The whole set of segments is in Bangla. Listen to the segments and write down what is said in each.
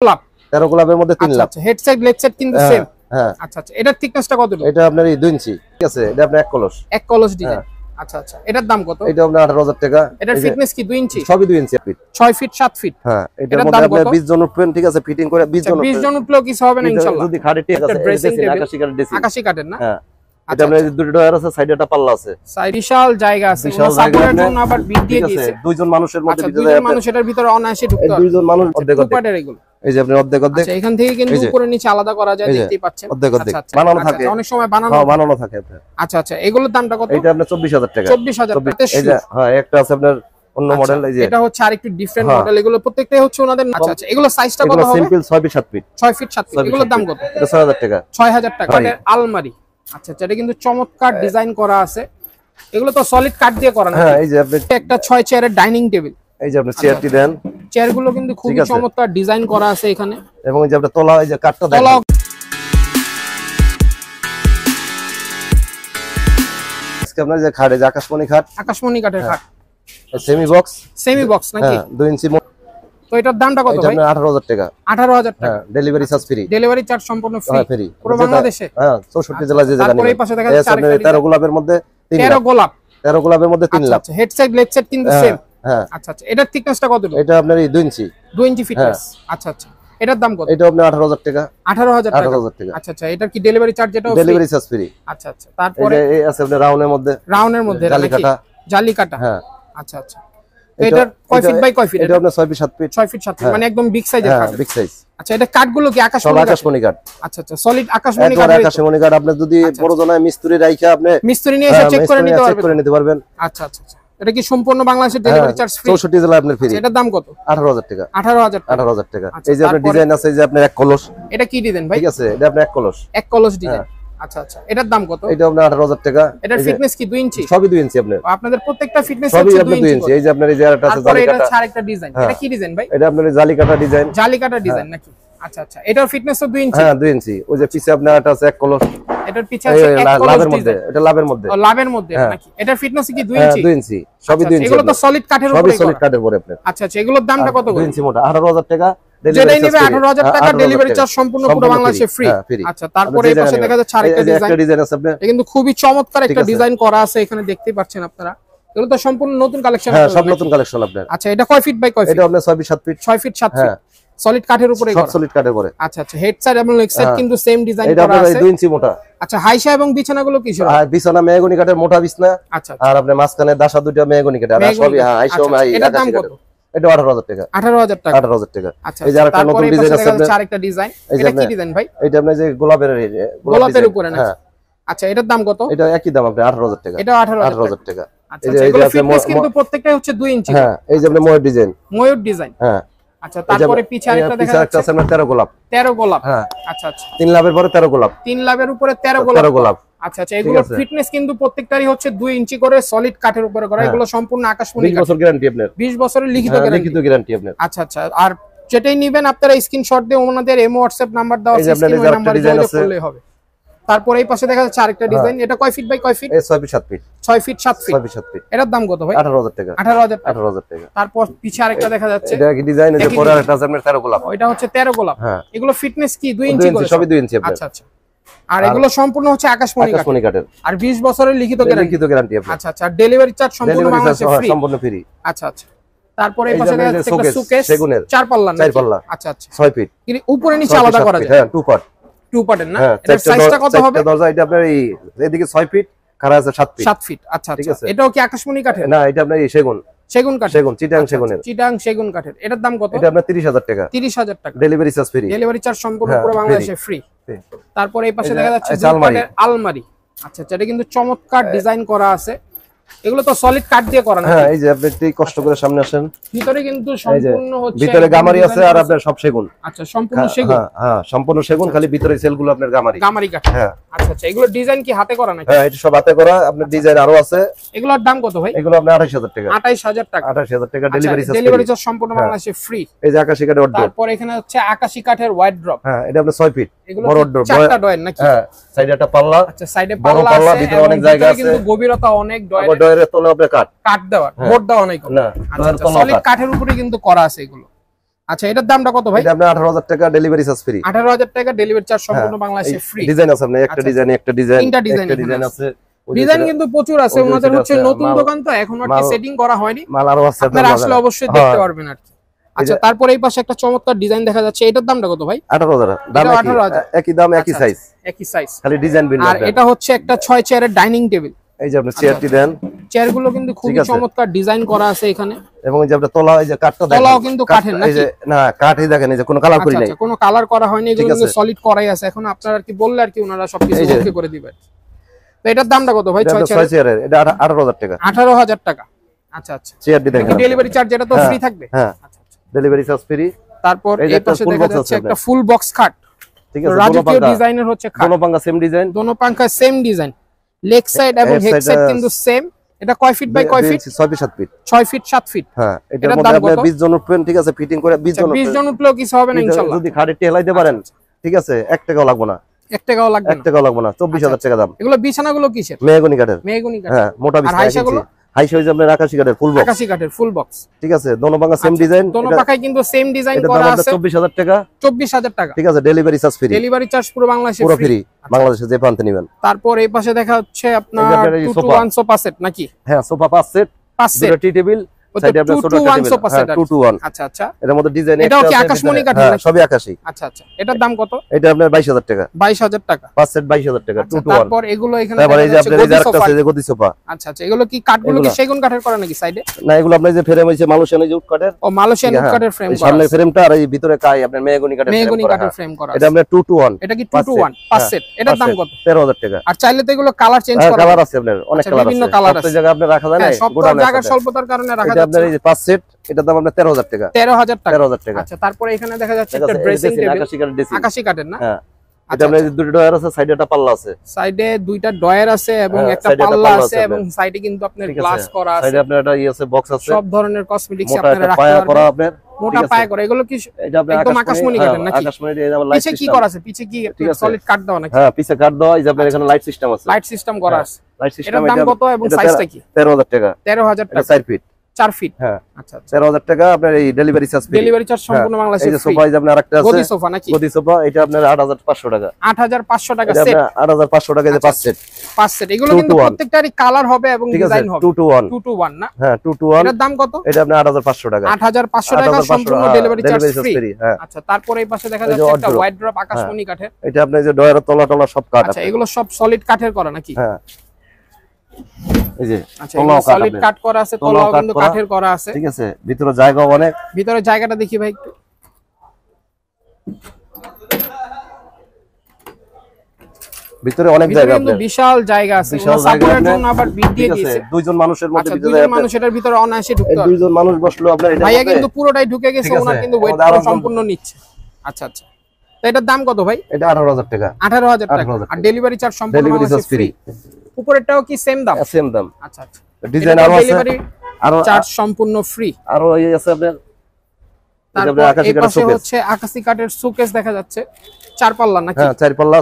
গোলাপ 13 গোলাপের মধ্যে 3 লাখ। আচ্ছা হেড সাইড লেগ সাইড কিন্তু সেম। হ্যাঁ আচ্ছা আচ্ছা এটার থিকনেসটা কতটুকু? এটা আপনার 2 ইঞ্চি। ঠিক আছে, এটা আপনার এক কলস। এক কলস ডিজাইন। আচ্ছা আচ্ছা এটার দাম কত? এটা আপনার 18000 টাকা। এটার ফিটনেস কি 2 ইঞ্চি? সবই 2 ইঞ্চি ফিট। 6 feet 7 feet. হ্যাঁ এটার মধ্যে আপনি 20 জন উঠবেন। ঠিক আছে, ফিটিং করে 20 জন উঠলেও কিছু হবে না ইনশাআল্লাহ। যদি খাটে ঠিক আছে, আকাশী কাঠের ড্রেসিং। আকাশী কাঠের না? হ্যাঁ এটা আপনার দুটো ডয়ার আছে, সাইডে একটা পাল্লা আছে। বিশাল জায়গা আছে। সাপোর্টের জন্য আবার বিট দিয়ে দিয়েছে। দুইজন মানুষের মধ্যে ভিতরে দুইজন মানুষ এটার ভিতরে অনায়াসে ঢুকতে পারবে। দুইজন মানুষ অর্ধেক অর্ধেক। এগুলো এই যে আপনি অর্ধেক অর্ধেক। আচ্ছা এখান থেকে কিন্তু উপরে নিচে আলাদা করা যায়, দেখতেই পাচ্ছেন। অর্ধেক অর্ধেক বানানো থাকে, অনেক সময় বানানো থাকে আপনার। আচ্ছা আচ্ছা এগুলোর দামটা কত? এটা আপনার 24000 টাকা। 24000 টাকা। এই যে হ্যাঁ একটা আছে আপনার অন্য মডেল। এই যে এটা হচ্ছে আরেকটু ডিফারেন্ট মডেল। এগুলো প্রত্যেকটাই হচ্ছে ওনাদের। আচ্ছা আচ্ছা এগুলো সাইজটা কত হবে? Simple 6 feet 7 feet. 6 feet 7 feet. এগুলোর দাম কত? এটা 6000 টাকা। 6000 টাকা। এটা আলমারি। আচ্ছা আচ্ছা এটা কিন্তু চমৎকার ডিজাইন করা আছে। এগুলো তো সলিড কাঠ দিয়ে করা না? হ্যাঁ এই যে আপনি একটা 6 চেয়ারের ডাইনিং টেবিল। এই যে আপনি চেয়ারটি দেন। চেয়ারগুলো কিন্তু খুব চমৎকার ডিজাইন করা আছে এখানে। এবং এই যে আপনি তলা, এই যে কাঠটা দেখেন। আজকে আপনার যে খাট, এই যে আকাশমণি খাট। আকাশমণি কাঠের খাট। Semi box. সেমি বক্স নাকি? হ্যাঁ 2 ইঞ্চি। তো এটার দামটা কত ভাই? এটা 18000 টাকা। 18000 টাকা। হ্যাঁ delivery charge free. Delivery charge সম্পূর্ণ ফ্রি পুরো বাংলাদেশে। হ্যাঁ 64 জেলা যে জায়গা নেই। তারপরে এই পাশে দেখা যাচ্ছে 13 গোলাপের মধ্যে 3 লাখ। 13 গোলাপ। 13 গোলাপের মধ্যে 3 লাখ। আচ্ছা হেড সাইড লেগ সাইড কিন্তু সেম। হ্যাঁ আচ্ছা আচ্ছা এটার থিকনেসটা কতটুকু? এটা আপনার 2 ইঞ্চি। 2 ইঞ্চি ফিটনেস। আচ্ছা আচ্ছা এটার দাম কত? এটা আপনার 18000 টাকা। 18000 টাকা। 18000 টাকা। আচ্ছা আচ্ছা এটার কি ডেলিভারি চার্জ? এটাও ডেলিভারি চার্জ ফ্রি। আচ্ছা আচ্ছা তারপরে এই আছে আপনার রাউন্ডের মধ্যে। রাউন্ডের মধ্যে জালি কাটা। জালি কাটা। হ্যাঁ আচ্ছা আচ্ছা এটার কয় ফিট বাই কয় ফিট? এটা আপনার 6 ফিট 7 ফিট। 6 ফিট 7 ফিট মানে একদম বিগ সাইজের কাঠ। Big size. আচ্ছা এটা কাঠগুলো কি আকাশমণি কাঠ? আচ্ছা আচ্ছা সলিড আকাশমণি কাঠ। আকাশমণি কাঠ আপনি যদি প্রয়োজনে মিস্ত্রি রাইখা আপনি মিস্ত্রি নিয়ে এসে চেক করে নিতে পারবেন। আচ্ছা আচ্ছা আচ্ছা এটা কি সম্পূর্ণ বাংলাদেশের ডেলিভারি চার্জ ফ্রি? 64 জেলা আপনার ফ্রি। এটার দাম কত? 18000 টাকা। 18000 টাকা। এই যে আপনার ডিজাইন আছে, এই যে আপনার এক কলস। এটা কি ডিজাইন ভাই? ঠিক আছে, এটা আপনার এক কলস। এক কলস ডিজাইন। আচ্ছা আচ্ছা এটার দাম কত? এটা আপনার 18000 টাকা। এটার ফিটনেস কি 2 ইঞ্চি? সবই 2 ইঞ্চি আপনার। আপনাদের প্রত্যেকটা ফিটনেস সবই হচ্ছে 2 আপনার 2 ইঞ্চি। এই যে আপনার এই যে আরেকটা আছে জালি কাটা। এটা আরেকটা ডিজাইন। এটা কি ডিজাইন ভাই? এটা আপনার জালি কাটা ডিজাইন। জালি কাটা ডিজাইন নাকি? আচ্ছা আচ্ছা এটার ফিটনেস তো 2 ইঞ্চি। হ্যাঁ 2 ইঞ্চি। ওই যে পিছে আপনার একটা আছে এক কলস। এটার পিছে আছে এক কলস লাভের মধ্যে। এটা লাভের মধ্যে। ও লাভের মধ্যে নাকি? এটার ফিটনেস কি 2 ইঞ্চি? 2 ইঞ্চি। সবই 2 ইঞ্চি। এগুলো তো সলিড কাঠের উপরে। সবই সলিড কাঠের উপরে আপনার। আচ্ছা আচ্ছা এগুলোর দামটা কত করে? 2 ইঞ্চি মোটা 18000 টাকা। যেটাই নেবে 18000 টাকা ডেলিভারি চার্জ সম্পূর্ণ পুরো বাংলাদেশে ফ্রি। আচ্ছা তারপরে এই পাশে দেখা যাচ্ছে আরেকটা ডিজাইন আছে আপনার। এটা কিন্তু খুবই চমৎকার একটা ডিজাইন করা আছে এখানে, দেখতেই পাচ্ছেন আপনারা। এগুলো তো সম্পূর্ণ নতুন কালেকশন। হ্যাঁ সব নতুন কালেকশন আপনার। আচ্ছা এটা কয় ফিট বাই কয় ফিট? এটা আপনার 6 feet 7 feet. 6 feet 7 feet solid কাঠের উপরে করা। সব সলিড কাঠের উপরে। আচ্ছা আচ্ছা হেড সাইড এবং লেগ সাইড কিন্তু সেম ডিজাইন করা আছে। এটা আপনার 2 ইঞ্চি মোটা। আচ্ছা হাইসা এবং বিছানাগুলো কি ছিল? বিছানা মেহগনি কাঠের মোটা বিছনা। আচ্ছা আর আপনার মাঝখানে দাসা দুটো মেহগনি কাঠ। আর সবই হাইসা হাই। এটার দাম কত? এটা 18000 টাকা। 18000 টাকা। 18000 টাকা। আচ্ছা এই যে আরেকটা নতুন ডিজাইন আছে আপনার। আরেকটা ডিজাইন। এটা কি ডিজাইন ভাই? এটা আপনার যে গোলাপের উপরে না? আচ্ছা এটার দাম কত? এটা একই দাম আপনার 18000 টাকা। এটা 18000 টাকা। আচ্ছা এগুলো ফিটনেস কিন্তু প্রত্যেকটাই হচ্ছে 2 ইঞ্চি। হ্যাঁ এই যে আপনার ময়ূর ডিজাইন। ময়ূর ডিজাইন। হ্যাঁ আচ্ছা তারপরে পিছে আরেকটা দেখা যাচ্ছে। পিছে আছে আপনার 13 গোলাপ। 13 গোলাপ। হ্যাঁ আচ্ছা আচ্ছা 3 লাভের পরে 13 গোলাপ। 3 লাভের উপরে 13 গোলাপ। 13 গোলাপ। আচ্ছা আচ্ছা এগুলো ফিটনেস কিন্তু প্রত্যেকটারই হচ্ছে 2 ইঞ্চি করে সলিড কাঠের উপরে করা। এগুলো সম্পূর্ণ আকাশমণি কাঠ। 20 বছর গ্যারান্টি আপনার। 20 বছরের লিখিত গ্যারান্টি আপনার। আচ্ছা আচ্ছা আর যেটাই নেবেন আপনারা স্ক্রিনশট দিয়ে ওনাদের ইমো হোয়াটসঅ্যাপ নাম্বার দেওয়া আছে, স্ক্রিনে নাম্বারে যোগাযোগ করলেই হবে। তারপরে এই পাশে দেখা যাচ্ছে আরেকটা ডিজাইন। এটা কয় ফিট বাই কয় feet? 6 feet 7 feet. 6 feet 7 feet. 6 feet 7 feet. এটার দাম কত ভাই? 18000 টাকা। 18000 টাকা। তারপর পিছে আরেকটা দেখা যাচ্ছে। এটা কি ডিজাইন? এই যে পরে আরেকটা আছে আপনার 13 গোলাপ। ওইটা হচ্ছে 13 গোলাপ। হ্যাঁ এগুলো ফিটনেস কি 2 ইঞ্চি করে? সবই 2 ইঞ্চি আপনার। আচ্ছা আচ্ছা আর এগুলো সম্পূর্ণ হচ্ছে আকাশমণি কাঠের। আর 20 বছরের লিখিত গ্যারান্টি আপনার। আচ্ছা আচ্ছা ডেলিভারি চার্জ সম্পূর্ণ বাংলাদেশে ফ্রি। সম্পূর্ণ ফ্রি। আচ্ছা আচ্ছা তারপরে এই পাশে দেখা যাচ্ছে একটা সুকেস সেগুনের 4 পাল্লা না? 4 পাল্লা। আচ্ছা আচ্ছা 6 ফিট। কিন্তু উপরে নিচে আলাদা করা যায়। হ্যাঁ 2 পার্ট। 2 পার্টের না? এর সাইজটা কত হবে? দরজা এটা আপনার এই এদিকে 6 ফিট, খাড়া আছে 7 ফিট। 7 ফিট। আচ্ছা আচ্ছা এটাও কি আকাশমণি কাঠের? না এটা আপনার এই সেগুন কাঠ। চিটাং সেগুনের। চিটাং সেগুন কাঠের। এটার দাম কত? এটা আপনার 30000 টাকা। 30000 টাকা। Delivery charge free. Delivery charge সম্পূর্ণ পুরো বাংলাদেশে ফ্রি। তারপরে এই পাশে দেখা যাচ্ছে আলমারি। আচ্ছা আচ্ছা এটা কিন্তু চমৎকার ডিজাইন করা আছে। এগুলো তো সলিড কাঠ দিয়ে করা না? হ্যাঁ এই যে আপনি একটু কষ্ট করে সামনে আসেন। ভিতরে কিন্তু সম্পূর্ণ হচ্ছে ভিতরে গামারি আছে আর আপনার সব সেগুন। আচ্ছা সম্পূর্ণ সেগুন। হ্যাঁ সম্পূর্ণ সেগুন, খালি ভিতরে সেলগুলো আপনার গামারি কাঠ। হ্যাঁ আচ্ছা আচ্ছা এগুলো ডিজাইন কি হাতে করা নাকি? হ্যাঁ এটা সব হাতে করা। আপনার ডিজাইন আরো আছে। এগুলোর দাম কত ভাই? এগুলো আপনার 28000 টাকা। 28000 টাকা। 28000 টাকা ডেলিভারি চার্জ সম্পূর্ণ বাংলাদেশে ফ্রি। এই যে আকাশী কাঠের ওয়ার্ডরোব। তারপর এখানে হচ্ছে আকাশী কাঠের ওয়ার্ডরোব। হ্যাঁ এটা আপনার 6 ফিট বড় ওয়ার্ডরোব। 4টা ডয়ার নাকি? হ্যাঁ সাইডে একটা পাল্লা। আচ্ছা সাইডে পাল্লা আছে, ভিতরে অনেক জায়গা আছে, কিন্তু গভীরতা অনেক। ডয়ারের তলে আপনার কাঠ দেওয়া, বোর্ড দেওয়া অনেক। না সলিড কাঠের উপরে কিন্তু করা আছে এগুলো। আচ্ছা এটার দামটা কত ভাই? এটা আপনার 18000 টাকা, ডেলিভারি চার্জ ফ্রি। 18000 টাকা ডেলিভারি চার্জ সম্পূর্ণ বাংলাদেশে ফ্রি। ডিজাইন আছে আপনার একটা ডিজাইন, একটা ডিজাইন, তিনটা ডিজাইন আছে। ডিজাইন কিন্তু প্রচুর আছে, ওনাদের হচ্ছে নতুন দোকান তো এখন আর কি সেটিং করা হয়নি, মাল আরো আছে, আপনারা আসলে অবশ্যই দেখতে পারবেন আর কি। আচ্ছা তারপরে এই পাশে একটা চমৎকার ডিজাইন দেখা যাচ্ছে, এটার দামটা কত ভাই? 18000 দাম, একই দাম একই সাইজ, একই সাইজ, খালি ডিজাইন ভিন্ন। আর এটা হচ্ছে একটা 6 চেয়ারের ডাইনিং টেবিল। এই যে আপনি চেয়ারটি দেন, চেয়ারগুলো কিন্তু খুব চমৎকার ডিজাইন করা আছে এখানে, এবং এই যে আপনি তলা, এই যে কাঠটা দেখেন, তলাও কিন্তু কাঠের নাকি? এই যে না কাঠই দেখেন, এই যে কোনো কালার করি নাই, কোনো কালার করা হয়নি, এগুলো কিন্তু সলিড করাই আছে। এখন আপনারা আর কি বললে আর কি ওনারা সবকিছু ওকে করে দিবেন। তো এটার দামটা কত ভাই? 6 চেয়ারের এটা 18000 টাকা। 18000 টাকা। আচ্ছা আচ্ছা, চেয়ারটি দেখেন, ডেলিভারি চার্জ এটা তো ফ্রি থাকবে? হ্যাঁ আচ্ছা আচ্ছা, ডেলিভারি চার্জ ফ্রি। তারপর এই পাশে দেখা যাচ্ছে একটা ফুল বক্স খাট, ঠিক আছে, রাজকীয় ডিজাইনের হচ্ছে খাট, দোনো পাঙ্খা সেম ডিজাইন, দোনো পাঙ্খা সেম ডিজাইন, লেগ সাইড এবং হেড সাইড কিন্তু সেম। এটা কয় ফিট বাই কয় feet? 6 feet 7 feet. 6 feet 7 feet. হ্যাঁ, এটার মধ্যে আপনি 20 জন উঠবেন, ঠিক আছে, ফিটিং করে 20 জন উঠলেও কিছু হবে না ইনশাআল্লাহ, যদি খাটে হেলাইতে পারেন, ঠিক আছে, 1 টাকাও লাগবে না, 1 টাকাও লাগবে না, 1 টাকাও লাগবে না। 24000 টাকা দাম। এগুলো বিছানাগুলো কিসের? মেহগনি কাঠের। মেহগনি কাঠ, হ্যাঁ, মোটা বিছানা। আর হাইসাগুলো? হাইসা হইছে আপনার আকাশী কাঠের ফুল বক্স। আকাশী কাঠের ফুল বক্স, ঠিক আছে, দোনো পাঙ্খা সেম ডিজাইন, দোনো পাঙ্খায় কিন্তু সেম ডিজাইন করা আছে। 24000 টাকা। 24000 টাকা, ঠিক আছে, delivery charge free. Delivery charge পুরো বাংলাদেশে ফ্রি, বাংলাদেশে যে প্রান্তে নেবেন। তারপর এই পাশে দেখা হচ্ছে আপনার 2-1 সোফা সেট নাকি? হ্যাঁ, সোফা 5 সেট, 5 সেট, দুটো টি টেবিল, সাইডে আপনার ছোট টেবিল। 2-1। আচ্ছা আচ্ছা, এর মধ্যে ডিজাইন এটাও কি আকাশমণি কাঠের? হ্যাঁ, সবই আকাশী। আচ্ছা আচ্ছা, এটার দাম কত? এটা আপনার 22000 টাকা। 22000 টাকা, 5 সেট 22000 টাকা। 2-1। তারপর এগুলো এখানে তারপর এই যে আপনার এই যে আরেকটা আছে, যে গদি সোফা। আচ্ছা আচ্ছা, এগুলো কি কাঠগুলো কি সেগুন কাঠের করা নাকি সাইডে? না, এগুলো আপনার যে ফ্রেম হইছে মালয়েশিয়ান এই যে উড কাঠের। ও, মালয়েশিয়ান উড কাঠের ফ্রেম করা, সামনে ফ্রেমটা আর এই ভিতরে কাই আপনার মেহগনি কাঠের ফ্রেম করা। এটা আপনার 2-1। এটা কি 2-1 5 সেট? এটার দাম কত? 13000 টাকা। আর চাইলে তো এগুলো কালার চেঞ্জ করা, কালার আছে আপনার, অনেক কালার আছে, বিভিন্ন কালার আছে, সব জায়গা আপনি রাখা যায় না, সব জায়গার স্বল্পতার কারণে রাখা যাচ্ছে। আপনার এই যে 5 সেট, এটার দাম আপনার 13000 টাকা। 13000 টাকা। আচ্ছা, তারপরে এখানে দেখা যাচ্ছে একটা ড্রেসিং টেবিল, আকাশী কাঠের না? হ্যাঁ, এটা আপনার দুটো ডয়ার আছে, সাইডে একটা পাল্লা আছে, সাইডে দুইটা ডয়ার আছে এবং একটা পাল্লা আছে, এবং সাইডে কিন্তু আপনার গ্লাস করা আছে, সাইডে আপনার একটা আছে বক্স আছে, সব ধরনের কসমেটিক্স আপনারা রাখতে পারবেন। আপনার মোটা পায়া করা, এগুলো কি একদম আকাশমণি কাঠের নাকি? আকাশমণি, এই যে লাইট সিস্টেম কি করা আছে পিছে, কি সলিড কাট দাও নাকি? হ্যাঁ, পিছে কাট দাও, এই যে আপনার এখানে লাইট সিস্টেম আছে, লাইট সিস্টেম করা আছে, লাইট সিস্টেম। এটার দাম কত এবং সাইজটা কি? 13000 টাকা। 13000 টাকা, 4 ফিট। 4 ফিট, হ্যাঁ। আচ্ছা আচ্ছা, 13000 টাকা আপনার এই delivery charge free. Delivery charge সম্পূর্ণ বাংলাদেশে ফ্রি। এই যে সোফা, এই যে আপনার আরেকটা আছে গদি সোফা নাকি? গদি সোফা, এটা আপনার 8500 টাকা। 8500 টাকা সেট। 8500 টাকা যে 5 সেট, 5 সেট। এগুলো কিন্তু প্রত্যেকটারই কালার হবে এবং ডিজাইন হবে। 2-1 না? হ্যাঁ, 2-1। এটার দাম কত? এটা আপনার 8500 টাকা। 8500 টাকা সম্পূর্ণ ডেলিভারি চার্জ ফ্রি। হ্যাঁ। আচ্ছা, তারপরে এই পাশে দেখা যাচ্ছে একটা ওয়াইড ড্রপ আকাশমণি কাঠের। এটা আপনার যে ডয়ারের তলা সব কাঠ। আচ্ছা, এগুলো সব সলিড কাঠের করা নাকি? হ্যাঁ, এই যে তলাও সলিড কাট করা আছে, তলাও কিন্তু কাঠের করা আছে, ঠিক আছে, ভিতরে জায়গা অনেক। ভিতরে জায়গাটা দেখি ভাই একটু, ভিতরে অনেক জায়গা, আপনার বিশাল জায়গা আছে, সাপোর্টের জন্য আবার বিট দিয়ে দিয়েছে। দুইজন মানুষের মধ্যে ভিতরে, দুইজন মানুষ এটার ভিতরে অনায়াসে ঢুকতে পারবে। দুইজন মানুষ বসলো আপনার, এটা ভাইয়া কিন্তু পুরোটাই ঢুকে গেছে, ওনার কিন্তু ওয়েট সম্পূর্ণ নিচ্ছে। আচ্ছা আচ্ছা, তো এটার দাম কত ভাই? এটা 18000 টাকা। 18000 টাকা, আর ডেলিভারি চার্জ সম্পূর্ণ ফ্রি। উপরেরটাও কি সেম দাম? সেম দাম। আচ্ছা আচ্ছা, ডিজাইন আরো আছে, ডেলিভারি চার্জ সম্পূর্ণ ফ্রি। আর এই আছে আপনার, তারপর এই পাশে হচ্ছে আকাশী কাঠের শোকেস দেখা যাচ্ছে, 4 পাল্লা নাকি? হ্যাঁ, 4 পাল্লা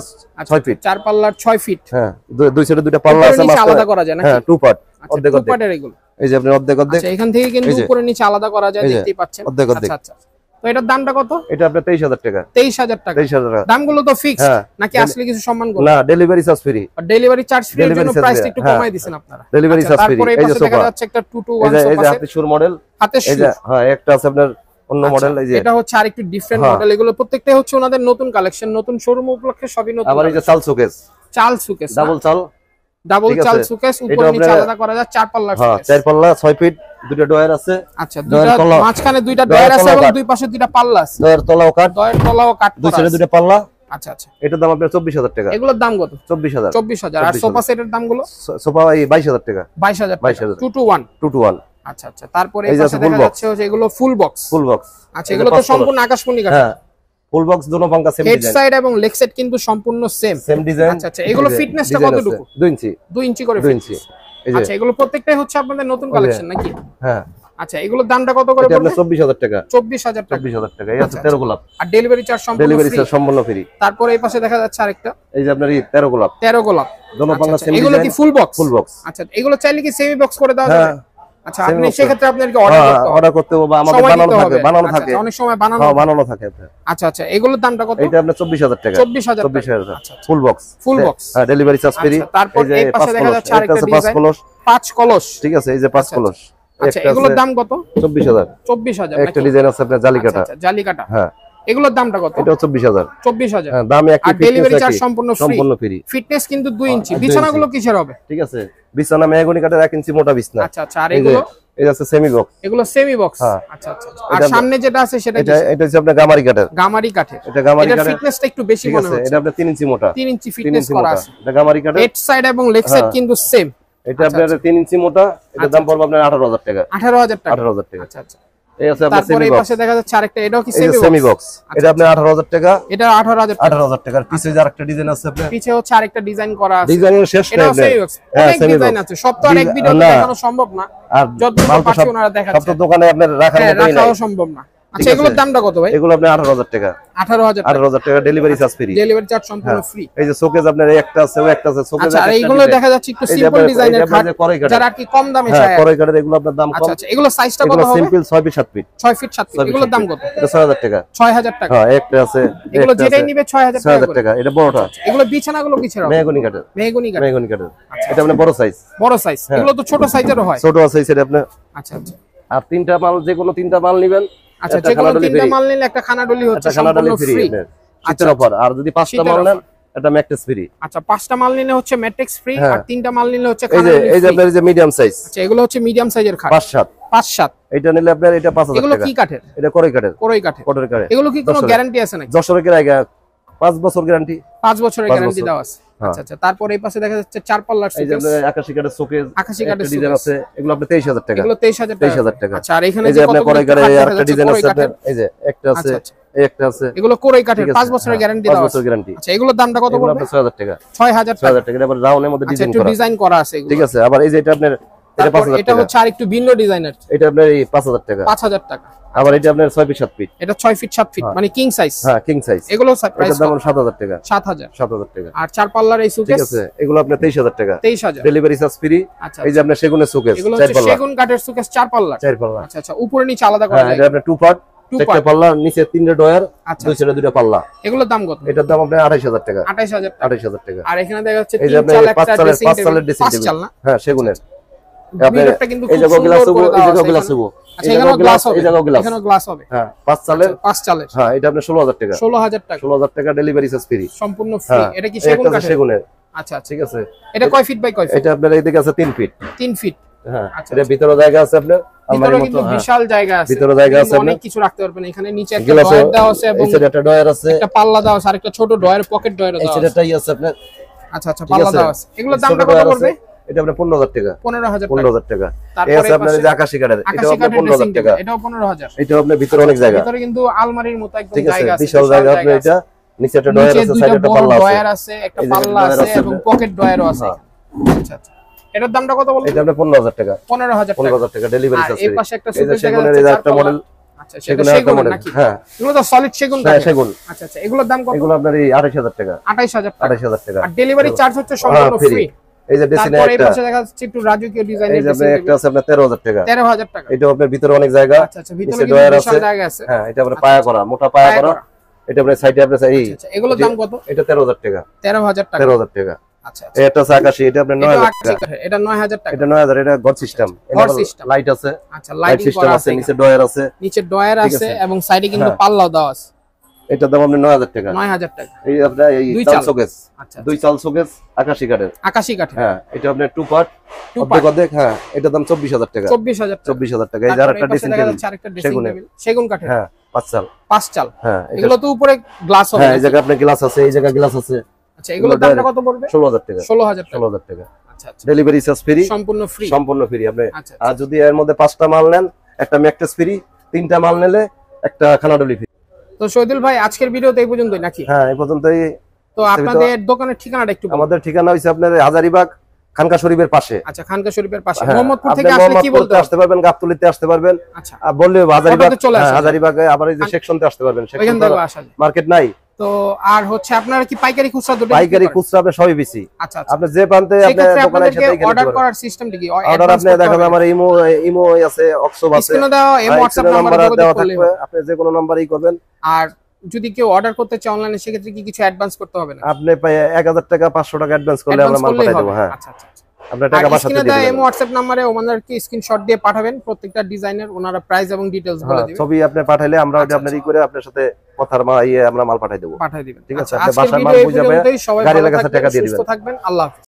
6 ফিট। 4 পাল্লার 6 ফিট। হ্যাঁ, দুই সাইডে দুটো পাল্লা আছে, মাঝখানে আলাদা করা যায় নাকি? হ্যাঁ, 2 পার্ট, অর্ধেক অর্ধেক পার্টের এগুলো। এই যে আপনি অর্ধেক অর্ধেক, আচ্ছা, এখান থেকে কিন্তু উপরে নিচে আলাদা করা যায়, দেখতেই পাচ্ছেন। অর্ধেক অর্ধেক। আচ্ছা আচ্ছা, তো এটার দামটা কত? এটা আপনার 23000 টাকা। 23000 টাকা। 23000 টাকা। দামগুলো তো ফিক্সড নাকি আসলে কিছু সম্মান করবে? না, ডেলিভারি চার্জ ফ্রি। আর ডেলিভারি চার্জ ফ্রি এর জন্য প্রাইসটা একটু কমাই দিবেন আপনারা। Delivery charge free. এই যে দেখা যাচ্ছে একটা 2-1 সোফা সেট, এই যে হাতে সুর মডেল, হাতে সুর। হ্যাঁ, একটা আছে আপনার অন্য মডেল, এই যে এটা হচ্ছে আরেকটু ডিফারেন্ট মডেল। এগুলো প্রত্যেকটাই হচ্ছে ওনাদের নতুন কালেকশন, নতুন শোরুম উপলক্ষে সবই নতুন। আবার এই যে চাল শোকেস, ডাবল চাল শোকেস, উপরে নিচে আলাদা করা যায়, 4 পাল্লা শোকেস। হ্যাঁ, 4 পাল্লা 6 ফিট, দুটো ডয়ার আছে। আচ্ছা, দুটো মাঝখানে দুইটা ডয়ার আছে এবং দুই পাশে দুইটা পাল্লা আছে। ডয়ার তলাও কাট, দুই সাইডে দুটো পাল্লা। আচ্ছা আচ্ছা, এটার দাম আপনার 24000 টাকা। এগুলোর দাম কত? 24000। আর সোফা সেটের দামগুলো? সোফা এই 22000 টাকা। 22000। 2-1। আচ্ছা আচ্ছা, তারপরে এই পাশে দেখা যাচ্ছে যে এগুলো ফুল বক্স। আচ্ছা, এগুলো তো সম্পূর্ণ আকাশমণি কাঠ। হ্যাঁ, ফুল বক্স, দুটো পাঙ্খা সেম ডিজাইন, হেড সাইড এবং লেগ সাইড কিন্তু সম্পূর্ণ সেম ডিজাইন। আচ্ছা আচ্ছা, এগুলো ফিটনেসটা কতটুকু? 2 ইঞ্চি। 2 ইঞ্চি করে 2 ইঞ্চি। আচ্ছা, এগুলো প্রত্যেকটাই হচ্ছে আপনাদের নতুন কালেকশন নাকি? হ্যাঁ। আচ্ছা, এগুলোর দামটা কত করে পড়বে? 24000 টাকা। 24000 টাকা। 24000 টাকা। এই আছে 13 গোলাপ, আর ডেলিভারি চার্জ সম্পূর্ণ ফ্রি। তারপরে এই পাশে দেখা যাচ্ছে আরেকটা, এই যে আপনার এই 13 গোলাপ। দোনো পাঙ্খা সেম ডিজাইন। এগুলো কি ফুল বক্স? আচ্ছা, এগুলো চাইলে কি সেমি বক্স করে দেওয়া যাবে? আচ্ছা আপনি সেই ক্ষেত্রে আপনার কি অর্ডার করতে হবে বা আমাদের বানানো থাকে অনেক সময় বানানো থাকে। আচ্ছা আচ্ছা এগুলোর দামটা কত? এটা আপনার 24000 টাকা। 24000 আচ্ছা ফুল বক্স হ্যাঁ ডেলিভারি চার্জ ফ্রি। তারপর এই পাশে দেখা যাচ্ছে আরেকটা ডিজাইন 5 কলস। ঠিক আছে এই যে 5 কলস। আচ্ছা এগুলোর দাম কত? 24000। 24000 একটা ডিজাইন আছে আপনার জালিকাটা। আচ্ছা জালিকাটা হ্যাঁ এগুলোর দামটা কত? এটা 24000। 24000 হ্যাঁ দাম একই। আর ডেলিভারি চার্জ সম্পূর্ণ ফ্রি। ফিটনেস কিন্তু 2 ইঞ্চি। বিছানাগুলো কিসের হবে? ঠিক আছে বিছানা মেহগনি কাঠের 1 ইঞ্চি মোটা বিছনা। আচ্ছা আচ্ছা আর এগুলো এটা আছে সেমি বক্স। এগুলো সেমি বক্স। আচ্ছা আচ্ছা আর সামনে যেটা আছে সেটা কি? এটা হচ্ছে আপনার গামারি কাঠের। গামারি কাঠের। এটা গামারি কাঠের। এটা ফিটনেসটা একটু বেশি মনে হচ্ছে। এটা আপনার 3 ইঞ্চি মোটা। 3 ইঞ্চি ফিটনেস করা আছে। এটা গামারি কাঠের। হেড সাইড এবং লেগ সাইড কিন্তু সেম। এটা আপনার 3 ইঞ্চি মোটা। এটা দাম পড়বে আপনার 18000 টাকা। 18000 টাকা। 18000 টাকা। আচ্ছা আচ্ছা এই আছে আপনার তারপরে এই পাশে দেখা যাচ্ছে আরেকটা এটাও কি সেমি বক্স। এটা আপনার 18000 টাকা। এটা 18000 টাকা। 18000 টাকার পিছে যে আরেকটা ডিজাইন আছে আপনার। পিছে হচ্ছে আরেকটা ডিজাইন করা আছে। ডিজাইনের শেষ নাই। এটা সেমি বক্স। অনেক ডিজাইন আছে। সব তো আর এক ভিডিওতে দেখানো সম্ভব না। আর যতটুকু পাচ্ছি ওনারা দেখাচ্ছে। সব তো দোকানে আপনার রাখার মতই নাই। রাখাও সম্ভব না। আচ্ছা এগুলোর দামটা কত ভাই? এগুলো আপনার 18000 টাকা। 18000 টাকা delivery charge free. Delivery charge সম্পূর্ণ ফ্রি। এই যে শোকেজ আপনার একটা আছে ও একটা আছে শোকেজ। আচ্ছা আর এইগুলো দেখা যাচ্ছে একটু সিম্পল ডিজাইনের খাট যারা কি কম দামে চায়। হ্যাঁ কড়াই কাঠের এগুলো আপনার দাম কম। আচ্ছা আচ্ছা এগুলো সাইজটা কত হবে? Simple 6 feet 7 feet. 6 feet 7 feet এগুলোর দাম কত? এটা 6000 টাকা। 6000 টাকা। হ্যাঁ একটা আছে। এগুলো যেটাই নিবে 6000 টাকা। এটা বড়টা। এগুলো বিছানাগুলো কিসের হবে? মেহগনি কাঠের। মেহগনি কাঠের। এটা আপনার বড় সাইজ। বড় সাইজ। এগুলো তো ছোট সাইজেরও হয়। ছোট সাইজ এটা আপনার। আচ্ছা আচ্ছা আর তিনটা মাল যে কোনো তিনটা মাল নেবেন। আচ্ছা যে কোনো তিনটা মাল নিলে একটা খানাডলি হচ্ছে সম্পূর্ণ ফ্রি। শীতের অফার। আর যদি 5টা মাল নেন এটা ম্যাট্রেস ফ্রি। আচ্ছা 5টা মাল নিলে হচ্ছে ম্যাট্রেস ফ্রি আর 3টা মাল নিলে হচ্ছে খানাডলি ফ্রি। এই যে আপনার যে মিডিয়াম সাইজ। আচ্ছা এগুলো হচ্ছে মিডিয়াম সাইজের খাট। 5-7 এটা নিলে আপনার এটা 5000 টাকা। এগুলো কি কাঠের? এটা কড়াই কাঠের। কড়াই কাঠের। এগুলো কি কোনো গ্যারান্টি আছে নাকি? 10 বছরের আগে 5 বছর গ্যারান্টি। 5 বছরের গ্যারান্টি দেওয়া আছে। আচ্ছা আচ্ছা তারপর এই পাশে দেখা যাচ্ছে 4 পাল্লার শোকেস। এই যে আপনার আকাশী কাঠের শোকেস। আকাশী কাঠের ডিজাইন আছে। এগুলো আপনার 23000 টাকা। এগুলো 23000 টাকা। আচ্ছা আর এখানে যে আপনার কড়াই কাঠের আরেকটা ডিজাইন আছে আপনার। এই যে একটা আছে এই একটা আছে। এগুলো কড়াই কাঠের 5 বছরের গ্যারান্টি দেওয়া আছে। 5 বছরের গ্যারান্টি। আচ্ছা এগুলোর দামটা কত পড়বে? 6000 টাকা। 6000 টাকা। এটা আবার রাউন্ডের মধ্যে ডিজাইন করা। একটু ডিজাইন করা আছে এগুলো। ঠিক আছে আবার এই যে এটা আপনার এটা 5000 টাকা। এটা হচ্ছে আরেকটু ভিন্ন ডিজাইনের। এটা আপনার এই 5000 টাকা। 5000 টাকা। আবার এটা আপনার 6 ফিট 7 ফিট। এটা 6 ফিট 7 ফিট মানে কিং সাইজ। হ্যাঁ কিং সাইজ। এগুলো প্রাইস দাম 7000 টাকা। 7000 টাকা। আর 4 পাল্লার এই শোকেস। ঠিক আছে এগুলো আপনার 23000 টাকা। 23000 ডেলিভারি চার্জ ফ্রি। এই যে আপনার সেগুনের শোকেস 4 পাল্লা। সেগুন কাঠের শোকেস 4 পাল্লা। 4 পাল্লা। আচ্ছা আচ্ছা উপরে নিচে আলাদা করা যায়। এটা আপনার 2 পার্ট। একটা পাল্লা নিচে 3টা ডয়ার। দুই সাইডে 2টা পাল্লা। এগুলোর দাম কত? এটার দাম আপনার 28000 টাকা। 28000 টাকা। আর এখানে দেখা যাচ্ছে 3 চাল একটা ড্রেসিং টেবিল। হ্যাঁ সেগুনের। আপনার কিন্তু এই জায়গা গ্লাস হবে, এই জায়গা গ্লাস হবে। আচ্ছা এখানেও গ্লাস হবে। এই জায়গা গ্লাস। এখানেও গ্লাস হবে। হ্যাঁ 5 চালের। 5 চালের। হ্যাঁ এটা আপনার 16000 টাকা। 16000 টাকা। 16000 টাকা ডেলিভারি চার্জ ফ্রি। সম্পূর্ণ ফ্রি। এটা কি সেগুন কাঠের? সেগুনের। আচ্ছা ঠিক আছে। এটা কয় ফিট বাই কয় ফিট? এটা আপনার এইদিকে আছে 3 ফিট। 3 ফিট। হ্যাঁ এর ভিতরে জায়গা আছে আপনার। ভিতরে কিন্তু বিশাল জায়গা আছে। ভিতরে জায়গা আছে অনেক কিছু রাখতে পারবেন। এখানে নিচে একটা ডয়ার দেওয়া আছে এবং এই সাইডে একটা ডয়ার আছে। একটা পাল্লা দেওয়া আছে আর একটা ছোট ডয়ার পকেট ডয়ার দেওয়া আছে। এই সাইডেটাই আছে আপনার। আচ্ছা আচ্ছা পাল্লা দেওয়া আছে। এগুলোর দামটা কত পড়বে? এটা আপনার 15000 টাকা। 15000 টাকা। এই আছে আপনার যে আকাশী কাঠের। এটা আপনার 15000 টাকা। এটাও 15000। এটা আপনার ভিতরে অনেক জায়গা। ভিতরে কিন্তু আলমারির মতো একদম জায়গা আছে। বিশাল জায়গা আপনার এটা। নিচে একটা ডয়ার আছে, সাইডে একটা পাল্লা আছে। ডয়ার আছে, একটা পাল্লা আছে এবং পকেট ডয়ারও আছে। আচ্ছা আচ্ছা। এটার দামটা কত বলবেন? এটা আপনার 15000 টাকা। 15000 টাকা ডেলিভারি চার্জ। এই পাশে একটা সুপার সেগুনের এই একটা মডেল। আচ্ছা সেটা সেগুন নাকি? হ্যাঁ এগুলো তো সলিড সেগুন হ্যাঁ সেগুন। আচ্ছা আচ্ছা এগুলোর দাম কত? এগুলো আপনার এই 28000 টাকা। 28000 টাকা। আর ডেলিভারি চার্জ হচ্ছে সম্পূর্ণ ফ্রি। এই যে ডিজাইন তারপর এই পাশে দেখা যাচ্ছে একটু রাজকীয় ডিজাইনের ডিজাইন। এই যে একটা আছে আপনার 13000 টাকা। 13000 টাকা। এটা আপনার ভিতরে অনেক জায়গা। আচ্ছা আচ্ছা ভিতরে বিশাল জায়গা আছে। হ্যাঁ এটা আপনার পায়া করা, মোটা পায়া করা। এটা আপনার সাইডে আপনার এই। আচ্ছা এগুলোর দাম কত? এটা 13000 টাকা। 13000 টাকা। 13000 টাকা। আচ্ছা আচ্ছা এটা আছে আকাশী, এটা আপনার 9000 টাকা। এটা 9000 টাকা। এটা 9000। এটা গড সিস্টেম। লাইট আছে। আচ্ছা লাইট সিস্টেম আছে, নিচে ডয়ার আছে। নিচে ডয়ার আছে এবং সাইডে কিন্তু পাল্লাও দেওয়া আছে। এটার দাম আপনার 9000 টাকা। 9000 টাকা। এই আপনার এই চাল শোকেস। আচ্ছা 2 চাল শোকেস আকাশী কাঠের। আকাশী কাঠের। হ্যাঁ এটা আপনার 2 পার্ট। অর্ধেক হ্যাঁ এটার দাম 24000 টাকা। 24000 টাকা। এই যে আরেকটা ড্রেসিং টেবিল। সেগুন কাঠের। হ্যাঁ 5 চাল। 5 চাল। হ্যাঁ এগুলো তো উপরে গ্লাস হবে। হ্যাঁ এই জায়গা আপনার গ্লাস আছে, এই জায়গা গ্লাস আছে। আচ্ছা এগুলোর দামটা কত পড়বে? 16000 টাকা। 16000 টাকা। আচ্ছা আচ্ছা ডেলিভারি চার্জ ফ্রি। সম্পূর্ণ ফ্রি। সম্পূর্ণ ফ্রি আপনি। আর যদি এর মধ্যে 5টা মাল নেন একটা ম্যাট্রেস ফ্রি, 3টা মাল নিলে একটা খানাডলি ফ্রি। তো শহীদুল ভাই আজকের ভিডিওতে এই পর্যন্তই নাকি? হ্যাঁ এই পর্যন্তই। তো আপনাদের দোকানের ঠিকানাটা একটু বলুন। আমাদের ঠিকানা হইছে আপনার হাজারীবাগ খানকা শরীফের পাশে। আচ্ছা খানকা শরীফের পাশে। মোহাম্মদপুর থেকে আসলে কি বলতে আসতে পারবেন, গাবতলীতে আসতে পারবেন। আচ্ছা বললে হাজারীবাগে আবার এই যে সেকশনতে আসতে পারবেন। সেকশন মার্কেট নাই, তো আর হচ্ছে আপনারা কি পাইকারি খুচরা দুটো? পাইকারি খুচরা আপনি সবই বেশি। আচ্ছা আপনি যে প্রান্তে আপনি দোকানে সাথে অর্ডার করার সিস্টেমটা কি? অর্ডার আপনি দেখেন আমার ইমো আছে, অক্সোব আছে, স্ক্রিনে দেওয়া ইমো WhatsApp নাম্বার দেওয়া থাকবে, আপনি যে কোনো নাম্বারই করবেন। আর যদি কেউ অর্ডার করতে চায় অনলাইনে সেক্ষেত্রে কি কিছু অ্যাডভান্স করতে হবে না? আপনি 1000 টাকা 500 টাকা অ্যাডভান্স করলে আমরা মাল পাঠিয়ে দেব। হ্যাঁ আচ্ছা আচ্ছা, আপনার টাকা বাসাতে দিয়ে দিবেন। ইমো WhatsApp নম্বরে ওনাদেরকে স্ক্রিনশট দিয়ে পাঠাবেন, প্রত্যেকটা ডিজাইনের ওনারা প্রাইস এবং ডিটেইলস বলে দিবেন। ছবি আপনি পাঠাইলে আমরা ওটা আপনারই করে আপনার সাথে কথার আমরা মাল পাঠিয়ে দেব। পাঠিয়ে দিবেন। ঠিক আছে, আপনি বাসার মাল বুঝাবে, গাড়ি লাগাতে টাকা দিয়ে দিবেন। সুস্থ থাকবেন, আল্লাহ হাফেজ।